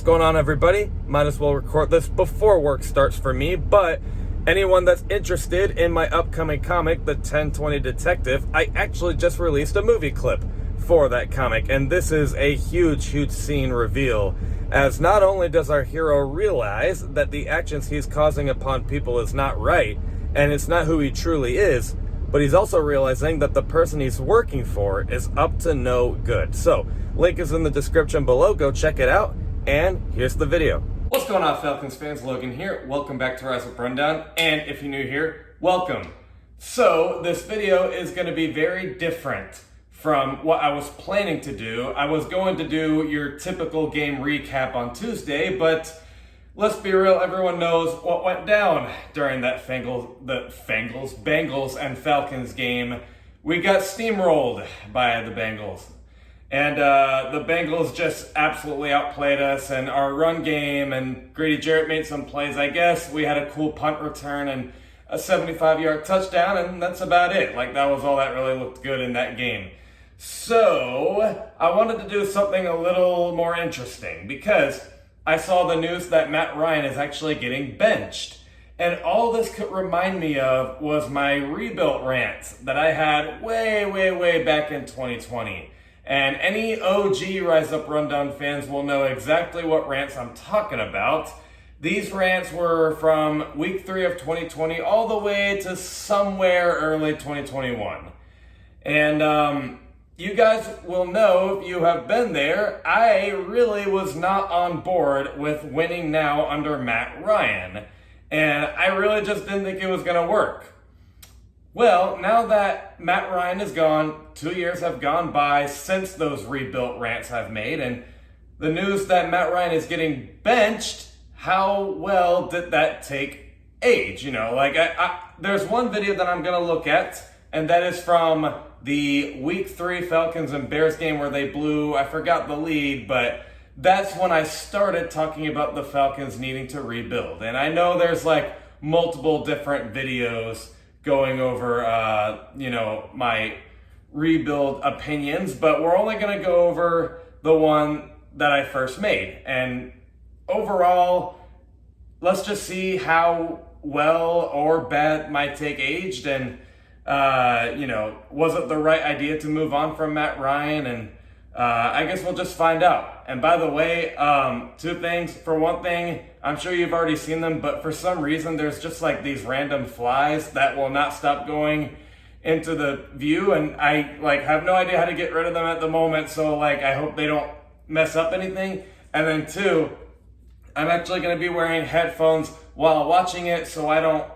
going on, everybody? Might as well record this before work starts for me, but anyone that's interested in my upcoming comic, The 1020 Detective, I actually just released a movie clip for that comic, and this is a huge scene reveal, as not only does our hero realize that the actions he's causing upon people is not right, and it's not who he truly is, but he's also realizing that the person he's working for is up to no good. So, link is in the description below, go check it out, and here's the video. What's going on, Falcons fans? Logan here. Welcome back to Rise Up Rundown, and if you're new here, welcome. So, this video is going to be very different from what I was planning to do. I was going to do your typical game recap on Tuesday, but let's be real, everyone knows what went down during that Bengals and Falcons game. We got steamrolled by the Bengals. And the Bengals just absolutely outplayed us, and our run game, and Grady Jarrett made some plays, I guess. We had a cool punt return and a 75-yard touchdown, and that's about it. Like, that was all that really looked good in that game. So, I wanted to do something a little more interesting, because I saw the news that Matt Ryan is actually getting benched. And all this could remind me of was my rebuilt rant that I had way back in 2020. And any OG Rise Up Rundown fans will know exactly what rants I'm talking about. These rants were from week 3 of 2020 all the way to somewhere early 2021. And you guys will know if you have been there, I really was not on board with winning now under Matt Ryan. And I really just didn't think it was going to work. Well, now that Matt Ryan is gone, 2 years have gone by since those rebuilt rants I've made, and the news that Matt Ryan is getting benched, how well did that take age? You know, like, there's one video that I'm going to look at, and that is from the week 3 Falcons and Bears game where they blew, I forgot the lead, but that's when I started talking about the Falcons needing to rebuild. And I know there's like multiple different videos going over, my rebuild opinions, but we're only going to go over the one that I first made. And overall, let's just see how well or bad my take aged, and was it the right idea to move on from Matt Ryan? And I guess we'll just find out. And by the way, 2 things. For one thing, I'm sure you've already seen them, but for some reason, there's just like these random flies that will not stop going into the view, and I have no idea how to get rid of them at the moment, so I hope they don't mess up anything. And then 2, I'm actually going to be wearing headphones while watching it so I don't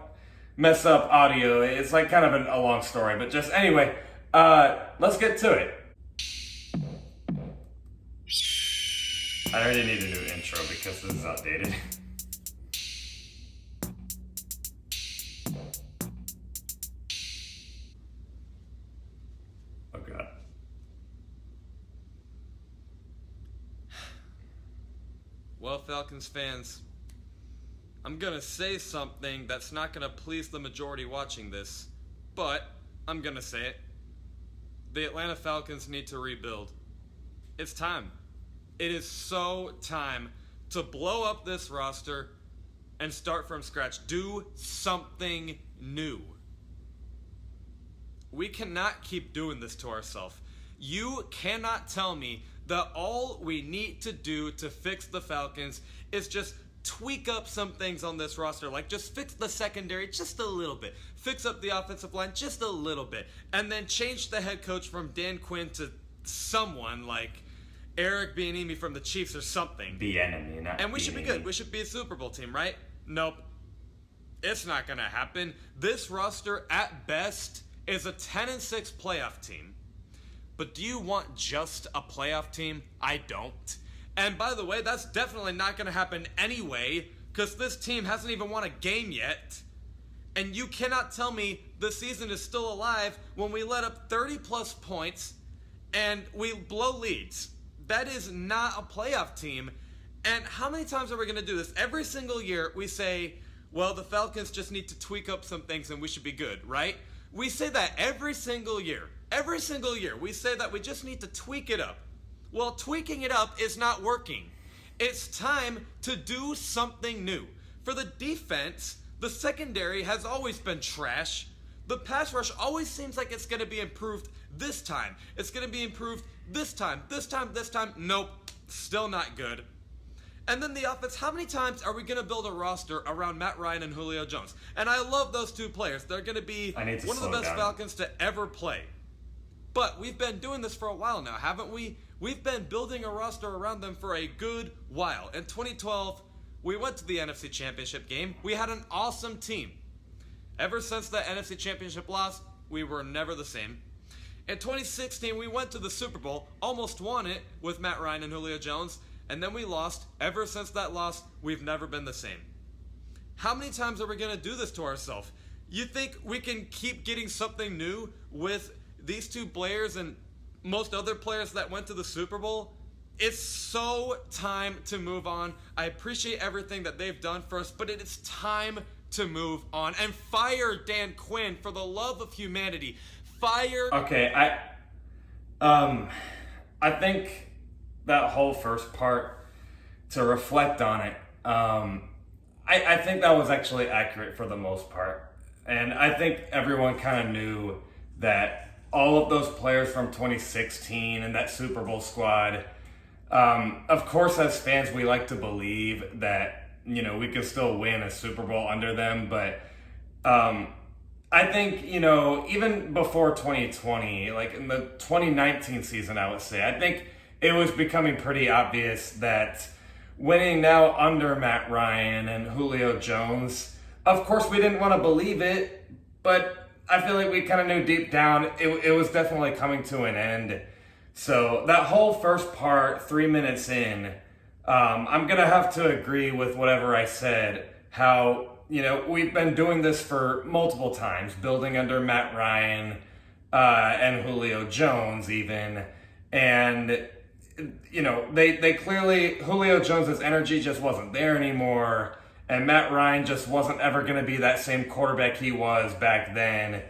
mess up audio. It's kind of a long story, but just anyway, let's get to it. I already need a new intro because this is outdated. Oh God. Well, Falcons fans, I'm gonna say something that's not gonna please the majority watching this, but I'm gonna say it. The Atlanta Falcons need to rebuild. It's time. It is so time to blow up this roster and start from scratch. Do something new. We cannot keep doing this to ourselves. You cannot tell me that all we need to do to fix the Falcons is just tweak up some things on this roster, just fix the secondary just a little bit, fix up the offensive line just a little bit, and then change the head coach from Dan Quinn to someone like Eric Bieniemy from the Chiefs or something. Bieniemy, not And we should be good. We should be a Super Bowl team, right? Nope. It's not going to happen. This roster, at best, is a 10-6 playoff team. But do you want just a playoff team? I don't. And by the way, that's definitely not going to happen anyway, because this team hasn't even won a game yet. And you cannot tell me the season is still alive when we let up 30-plus points and we blow leads. That is not a playoff team. And how many times are we going to do this? Every single year we say, well, the Falcons just need to tweak up some things and we should be good, right? We say that every single year. Every single year we say that we just need to tweak it up. Well, tweaking it up is not working. It's time to do something new. For the defense, the secondary has always been trash. The pass rush always seems like it's going to be improved this time. It's going to be improved this time. Nope, still not good. And then the offense, how many times are we going to build a roster around Matt Ryan and Julio Jones? And I love those two players. They're going to be one of the best Falcons to ever play. But we've been doing this for a while now, haven't we? We've been building a roster around them for a good while. In 2012, we went to the NFC Championship game. We had an awesome team. Ever since the NFC Championship loss, we were never the same. In 2016, we went to the Super Bowl, almost won it with Matt Ryan and Julio Jones, and then we lost. Ever since that loss, we've never been the same. How many times are we going to do this to ourselves? You think we can keep getting something new with these two players and most other players that went to the Super Bowl? It's so time to move on. I appreciate everything that they've done for us, but it is time to move on. And fire Dan Quinn, for the love of humanity. Fire. Okay, I think that whole first part, to reflect on it, I think that was actually accurate for the most part. And I think everyone kind of knew that all of those players from 2016 and that Super Bowl squad, of course, as fans, we like to believe that, you know, we could still win a Super Bowl under them. But I think, you know, even before 2020, like in the 2019 season, I would say, I think it was becoming pretty obvious that winning now under Matt Ryan and Julio Jones, of course, we didn't want to believe it, but I feel like we kind of knew deep down it was definitely coming to an end. So that whole first part, 3 minutes in, I'm going to have to agree with whatever I said, how, you know, we've been doing this for multiple times, building under Matt Ryan and Julio Jones even. And, you know, they clearly, Julio Jones's energy just wasn't there anymore. And Matt Ryan just wasn't ever going to be that same quarterback he was back then.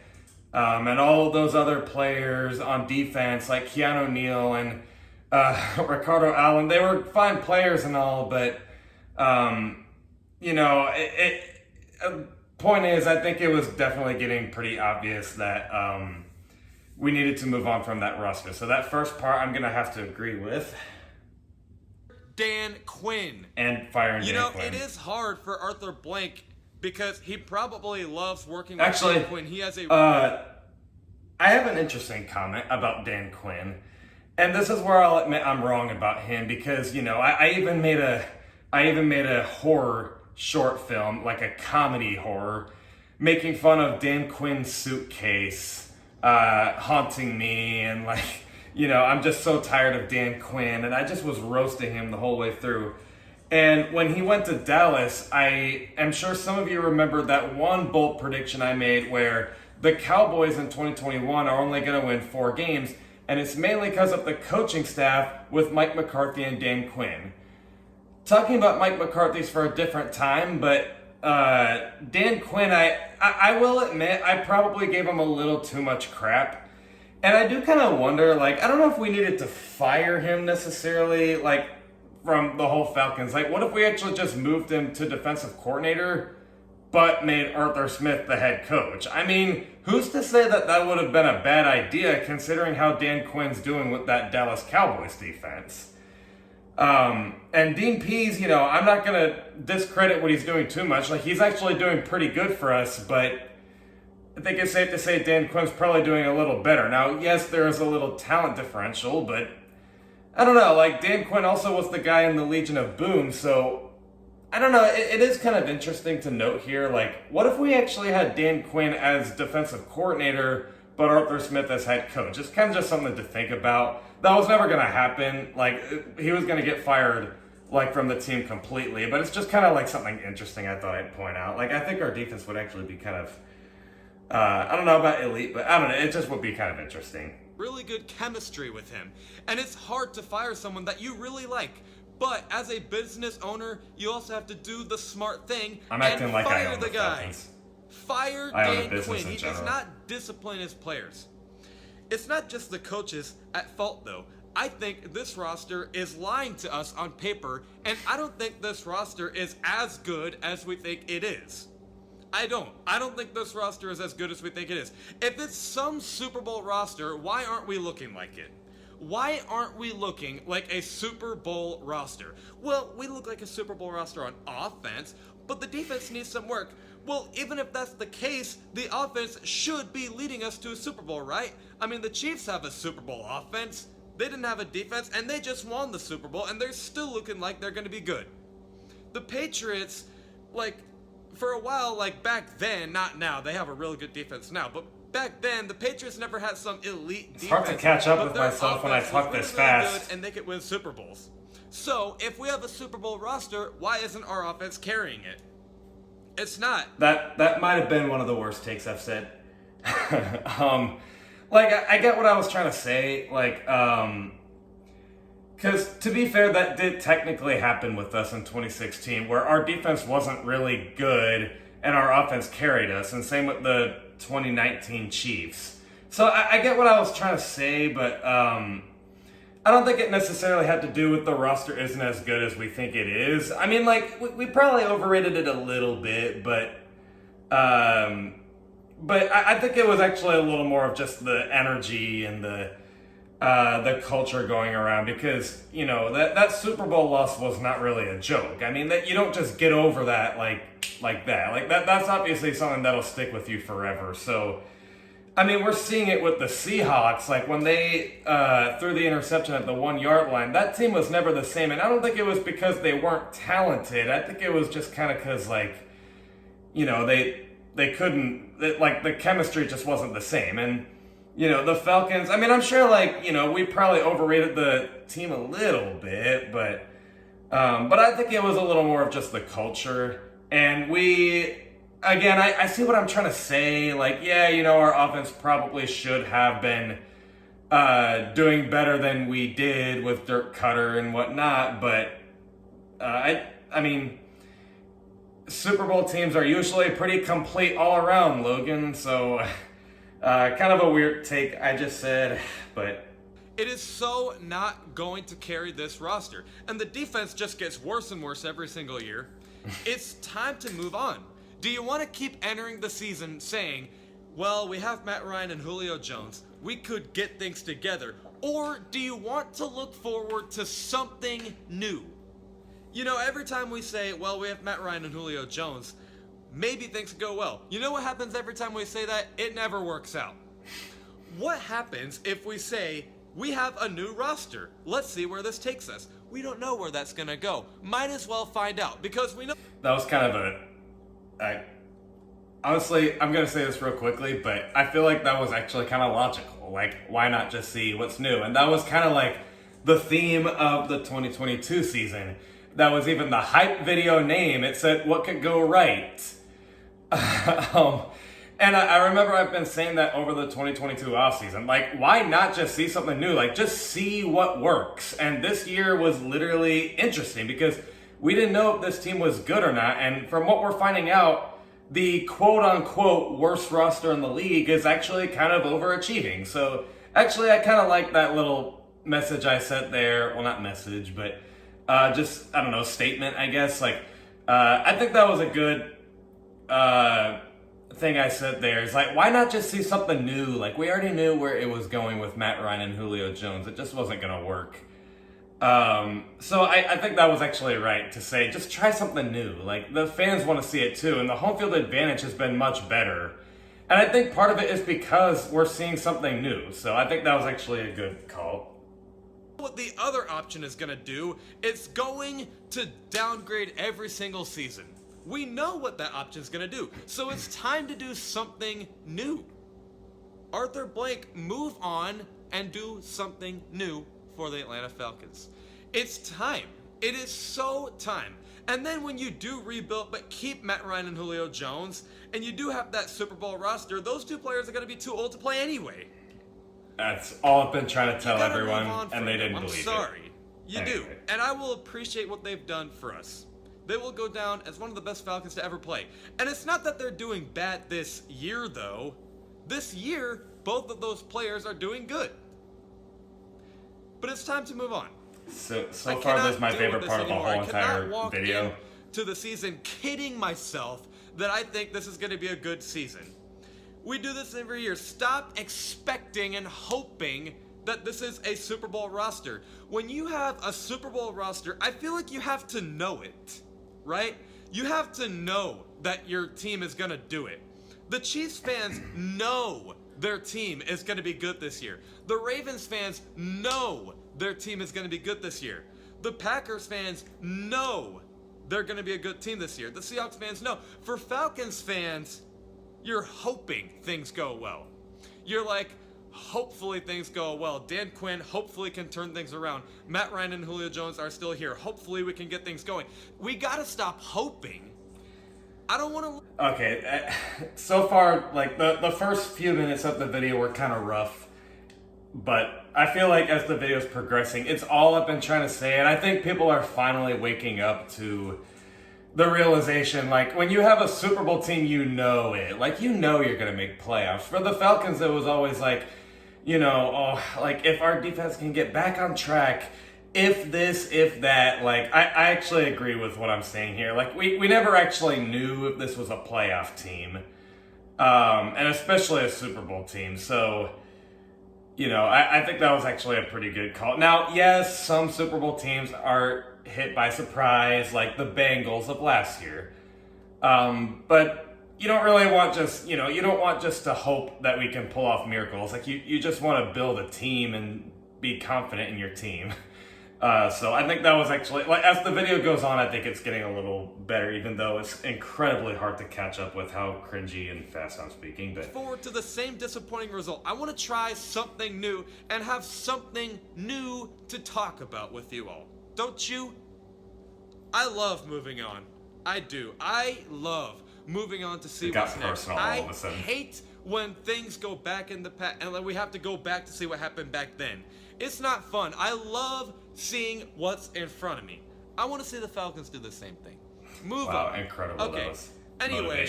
And all of those other players on defense, like Keanu Neal and Ricardo Allen, they were fine players and all, but, you know, point is, I think it was definitely getting pretty obvious that we needed to move on from that roster. So that first part, I'm going to have to agree with. Dan Quinn. And firing Dan Quinn. It is hard for Arthur Blank because he probably loves working with Dan Quinn. He has a... I have an interesting comment about Dan Quinn. And this is where I'll admit I'm wrong about him because, you know, I even made a horror short film, like a comedy horror, making fun of Dan Quinn's suitcase haunting me, and like, you know, I'm just so tired of Dan Quinn, and I just was roasting him the whole way through. And when he went to Dallas, I am sure some of you remember that one bold prediction I made where the Cowboys in 2021 are only going to win 4 games, and it's mainly because of the coaching staff with Mike McCarthy and Dan Quinn. Talking about Mike McCarthy's for a different time, but Dan Quinn, I will admit, I probably gave him a little too much crap. And I do kind of wonder, like, I don't know if we needed to fire him necessarily, like, from the whole Falcons. Like, what if we actually just moved him to defensive coordinator, but made Arthur Smith the head coach? I mean, who's to say that that would have been a bad idea, considering how Dan Quinn's doing with that Dallas Cowboys defense? And Dean Pease, you know, I'm not going to discredit what he's doing too much. Like, he's actually doing pretty good for us, but I think it's safe to say Dan Quinn's probably doing a little better. Now, yes, there is a little talent differential, but I don't know. Like, Dan Quinn also was the guy in the Legion of Boom, so I don't know. It is kind of interesting to note here, like, what if we actually had Dan Quinn as defensive coordinator, but Arthur Smith as head coach? It's kind of just something to think about. That was never going to happen. Like, he was going to get fired, like, from the team completely, but it's just kind of like something interesting I thought I'd point out. Like, I think our defense would actually be kind of, I don't know about elite, but I don't know. It just would be kind of interesting. Really good chemistry with him. And it's hard to fire someone that you really like. But as a business owner, you also have to do the smart thing and fire the guy. Fire Dan Quinn. He does not discipline his players. It's not just the coaches at fault, though. I think this roster is lying to us on paper, and I don't think this roster is as good as we think it is. I don't think this roster is as good as we think it is. If it's some Super Bowl roster, why aren't we looking like it? Why aren't we looking like a Super Bowl roster? Well, we look like a Super Bowl roster on offense, but the defense needs some work. Well, even if that's the case, the offense should be leading us to a Super Bowl, right? I mean, the Chiefs have a Super Bowl offense. They didn't have a defense, and they just won the Super Bowl, and they're still looking like they're going to be good. The Patriots, for a while, back then, not now, they have a really good defense now, but back then, the Patriots never had some elite defense. It's hard to catch up with myself when I talk this fast. Good, and they could win Super Bowls. So, if we have a Super Bowl roster, why isn't our offense carrying it? It's not. That might have been one of the worst takes I've said. I get what I was trying to say, because to be fair, that did technically happen with us in 2016, where our defense wasn't really good and our offense carried us, and same with the 2019 Chiefs. So I get what I was trying to say, but I don't think it necessarily had to do with the roster isn't as good as we think it is. I mean, we probably overrated it a little bit, but I think it was actually a little more of just the energy and the culture going around, because that Super Bowl loss was not really a joke. I mean, that you don't just get over that like that. That's obviously something that'll stick with you forever. So, I mean, we're seeing it with the Seahawks. When they threw the interception at the 1 yard line, that team was never the same. And I don't think it was because they weren't talented. I think it was just kind of because they couldn't, the chemistry just wasn't the same. And, the Falcons, I mean, I'm sure, we probably overrated the team a little bit, but I think it was a little more of just the culture. And I see what I'm trying to say. Our offense probably should have been doing better than we did with Dirk Cutter and whatnot, but I mean, Super Bowl teams are usually pretty complete all around, Logan, so kind of a weird take I just said, but it is so not going to carry this roster, and the defense just gets worse and worse every single year. It's time to move on. Do you want to keep entering the season saying, well, we have Matt Ryan and Julio Jones, we could get things together, or do you want to look forward to something new? Every time we say, well, we have Matt Ryan and Julio Jones, maybe things go well. You know what happens every time we say that? It never works out. What happens if we say, we have a new roster? Let's see where this takes us. We don't know where that's going to go. Might as well find out, because we know... That was kind of honestly, I'm going to say this real quickly, but I feel like that was actually kind of logical. Why not just see what's new? And that was kind of the theme of the 2022 season. That was even the hype video name. It said, what could go right? And I remember I've been saying that over the 2022 offseason. Why not just see something new? Just see what works. And this year was literally interesting because we didn't know if this team was good or not. And from what we're finding out, the quote-unquote worst roster in the league is actually kind of overachieving. So actually, I kind of like that little message I said there. Well, not message, but just, I don't know, statement, I guess. I think that was a good thing I said there. Is why not just see something new? We already knew where it was going with Matt Ryan and Julio Jones. It just wasn't going to work. So I think that was actually right to say, just try something new. The fans want to see it too, and the home field advantage has been much better. And I think part of it is because we're seeing something new. So I think that was actually a good call. What the other option is going to do, it's going to downgrade every single season. We know what that option is going to do. So it's time to do something new. Arthur Blank, move on and do something new for the Atlanta Falcons. It's time. It is so time. And then when you do rebuild but keep Matt Ryan and Julio Jones, and you do have that Super Bowl roster, those two players are going to be too old to play anyway. That's all I've been trying to tell everyone, and they didn't believe it. I'm sorry. You do. And I will appreciate what they've done for us. They will go down as one of the best Falcons to ever play. And it's not that they're doing bad this year, though. This year, both of those players are doing good. but it's time to move on. So I far, cannot this is my deal favorite with part this of the anymore. whole I cannot entire walk video. into the season kidding myself that I think this is going to be a good season. We do this every year. Stop expecting and hoping that this is a Super Bowl roster. When you have a Super Bowl roster, I feel like you have to know it, right? You have to know that your team is going to do it. The Chiefs fans know their team is going to be good this year. The Ravens fans know their team is going to be good this year. The Packers fans know they're going to be a good team this year. The Seahawks fans know. For Falcons fans, you're hoping things go well. You're like, hopefully things go well. Dan Quinn hopefully can turn things around. Matt Ryan and Julio Jones are still here. Hopefully we can get things going. We got to stop hoping. I don't want to... Okay, so far, like, the first few minutes of the video were kind of rough. But I feel like as the video is progressing, it's all I've been trying to say. And I think people are finally waking up to the realization, like, when you have a Super Bowl team, you know it. Like, you know you're going to make playoffs. For the Falcons, it was always like, you know, oh, like, if our defense can get back on track, if this, if that. Like, I actually agree with what I'm saying here. Like, we never actually knew if this was a playoff team. And especially a Super Bowl team. So, you know, I think that was actually a pretty good call. Now, yes, some Super Bowl teams are hit by surprise, like the Bengals of last year. But you don't really want just, you know, you don't want just to hope that we can pull off miracles. Like, you just want to build a team and be confident in your team. So I think that was actually, like, as the video goes on, I think it's getting a little better, even though it's incredibly hard to catch up with how cringy and fast I'm speaking. But forward to the same disappointing result. I want to try something new and have something new to talk about with you all. Don't you? I love moving on. I do. I love moving on to see what's next. I hate when things go back in the past and then we have to go back to see what happened back then. It's not fun. I love seeing what's in front of me. I want to see the Falcons do the same thing. Move on. Wow, incredible. Okay. Anyway,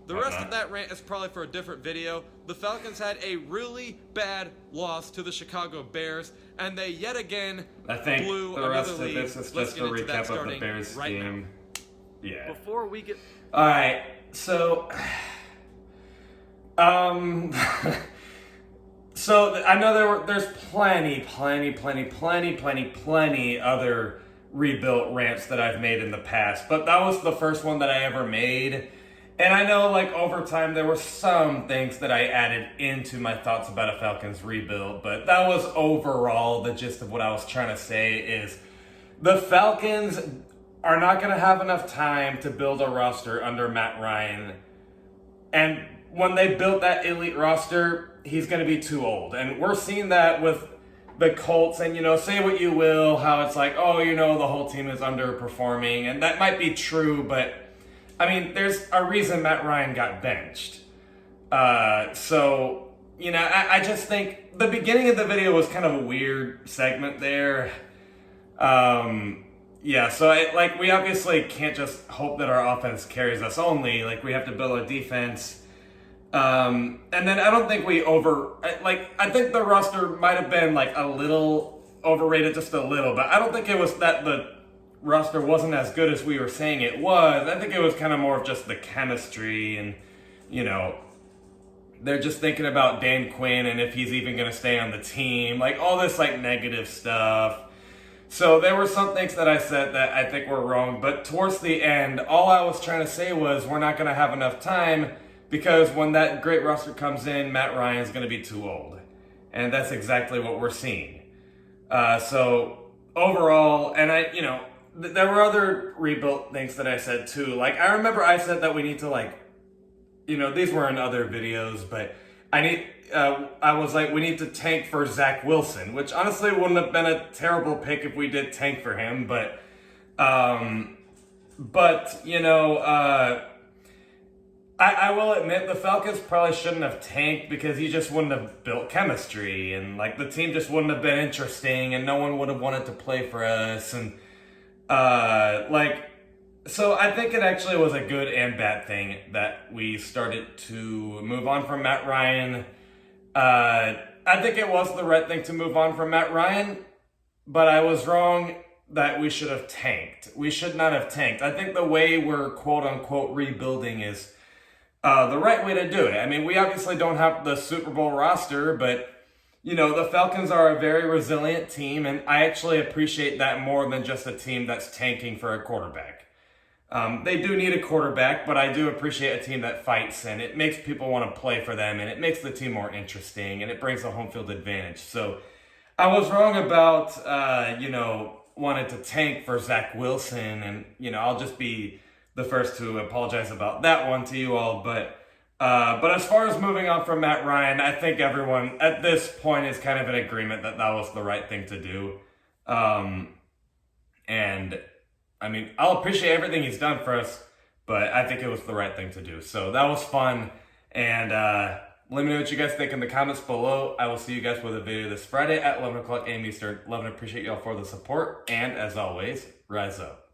the rest of that rant is probably for a different video. The Falcons had a really bad loss to the Chicago Bears, and they yet again blew the rest another of lead. this is Let's just get a into that recap of the starting Bears right game. now. Yeah. Before we get... Alright, so... So, I know there's plenty other rebuilt rants that I've made in the past, but that was the first one that I ever made. And I know, like, over time there were some things that I added into my thoughts about a Falcons rebuild, but that was overall the gist of what I was trying to say is the Falcons are not going to have enough time to build a roster under Matt Ryan. And when they built that elite roster, he's going to be too old. And we're seeing that with the Colts. And, you know, say what you will, how it's like, oh, you know, the whole team is underperforming. And that might be true, but, I mean, there's a reason Matt Ryan got benched. So, you know, I just think the beginning of the video was kind of a weird segment there. Yeah, so, we obviously can't just hope that our offense carries us only. Like, we have to build a defense. And then I don't think I think the roster might have been, like, a little overrated, just a little, but I don't think it was that the roster wasn't as good as we were saying it was. I think it was kind of more of just the chemistry and, you know, they're just thinking about Dan Quinn and if he's even going to stay on the team, like, all this, like, negative stuff. So there were some things that I said that I think were wrong, but towards the end, all I was trying to say was we're not going to have enough time because when that great roster comes in, Matt Ryan's going to be too old. And that's exactly what we're seeing. So overall, and there were other rebuilt things that I said too. Like, I remember I said that we need to, like, you know, these were in other videos, but I was like, we need to tank for Zach Wilson, which honestly wouldn't have been a terrible pick if we did tank for him. But you know, I will admit the Falcons probably shouldn't have tanked because you just wouldn't have built chemistry and, like, the team just wouldn't have been interesting and no one would have wanted to play for us. And, so I think it actually was a good and bad thing that we started to move on from Matt Ryan. I think it was the right thing to move on from Matt Ryan. but I was wrong that we should have tanked. We should not have tanked. I think the way we're quote unquote rebuilding is the right way to do it. I mean, we obviously don't have the Super Bowl roster, but the Falcons are a very resilient team, and I actually appreciate that more than just a team that's tanking for a quarterback. They do need a quarterback, but I do appreciate a team that fights, and it makes people want to play for them, and it makes the team more interesting, and it brings a home field advantage. So I was wrong about, wanting to tank for Zach Wilson, and, I'll just be the first to apologize about that one to you all. But as far as moving on from Matt Ryan, I think everyone at this point is kind of in agreement that that was the right thing to do. And I mean, I'll appreciate everything he's done for us, but I think it was the right thing to do. So that was fun. And let me know what you guys think in the comments below. I will see you guys with a video this Friday at 11 o'clock a.m. Eastern. Love and appreciate y'all for the support. And as always, rise up.